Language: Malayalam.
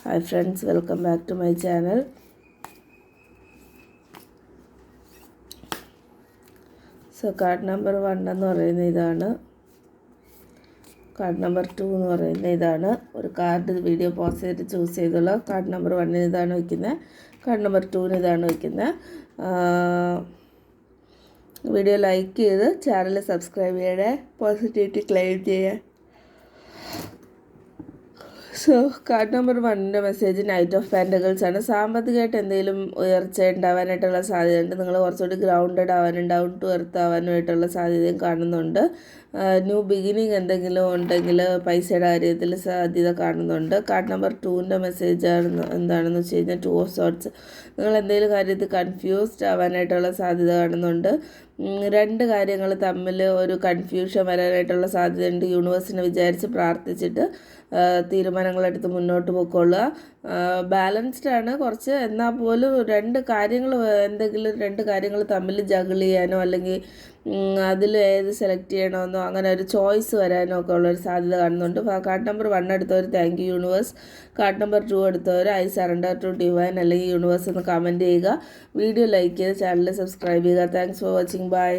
Hi friends, welcome back to my channel. So card number 1 എന്ന് പറയുന്നത് ഇതാണ്. കാർഡ് നമ്പർ 2 എന്ന് പറയുന്നത് ഇതാണ്. ഒരു കാർഡ് വീഡിയോ പോസ്റ്റ് ചെയ്തിട്ട് ചൂസ് ചെയ്തുള്ള കാർഡ് നമ്പർ 1 ഇതാണ് വയ്ക്കുന്നത്, കാർഡ് നമ്പർ 2 ഇതാണ് വയ്ക്കുന്നത്. വീഡിയോ ലൈക്ക് ചെയ്ത് ചാനൽ സബ്സ്ക്രൈബ് ചെയ്യണേ, പോസിറ്റിവിറ്റി ക്ലെയിം ചെയ്യാൻ. സോ കാർഡ് നമ്പർ 1ൻ്റെ മെസ്സേജ് നൈറ്റ് ഓഫ് പെൻറ്റക്കിൾസ് ആണ്. സാമ്പത്തികമായിട്ട് എന്തെങ്കിലും ഉയർച്ച ഉണ്ടാവാനായിട്ടുള്ള സാധ്യതയുണ്ട്. നിങ്ങൾ കുറച്ചുകൂടി ഗ്രൗണ്ടഡ് ആവാനും ഡൗൺ ടു എർത്ത് ആവാനുമായിട്ടുള്ള സാധ്യതയും കാണുന്നുണ്ട്. ന്യൂ ബിഗിനിങ് എന്തെങ്കിലും ഉണ്ടെങ്കിൽ പൈസയുടെ കാര്യത്തിൽ സാധ്യത കാണുന്നുണ്ട്. കാർഡ് നമ്പർ 2ൻ്റെ മെസ്സേജ് എന്താണെന്ന് വെച്ച് കഴിഞ്ഞാൽ 2 ഓഫ് സോർട്സ്. നിങ്ങൾ എന്തെങ്കിലും കാര്യത്തിൽ കൺഫ്യൂസ്ഡ് ആവാനായിട്ടുള്ള സാധ്യത കാണുന്നുണ്ട്. 2 കാര്യങ്ങൾ തമ്മിൽ ഒരു കൺഫ്യൂഷൻ വരാനായിട്ടുള്ള സാധ്യതയുണ്ട്. യൂണിവേഴ്സിനെ വിചാരിച്ച് പ്രാർത്ഥിച്ചിട്ട് തീരുമാനങ്ങളെടുത്ത് മുന്നോട്ട് പോയിക്കൊള്ളുക. ബാലൻസ്ഡ് ആണ് കുറച്ച്, എന്നാൽ പോലും 2 കാര്യങ്ങൾ തമ്മിൽ ജഗിൾ ചെയ്യാനോ അല്ലെങ്കിൽ അതിൽ ഏത് സെലക്ട് ചെയ്യണമെന്നോ അങ്ങനെ ഒരു ചോയ്സ് വരാനോ ഒക്കെ ഉള്ളൊരു സാധ്യത കാണുന്നുണ്ട്. കാർഡ് നമ്പർ 1 എടുത്തവർ thank you universe, card number 2 എടുത്തവർ ഐ സറണ്ടർ ടു ഡിവൈൻ അല്ലെങ്കിൽ യൂണിവേഴ്സ് എന്ന് കമൻറ്റ് ചെയ്യുക. വീഡിയോ ലൈക്ക് ചെയ്ത് ചാനൽ സബ്സ്ക്രൈബ് ചെയ്യുക. Thanks for watching. ബൈ.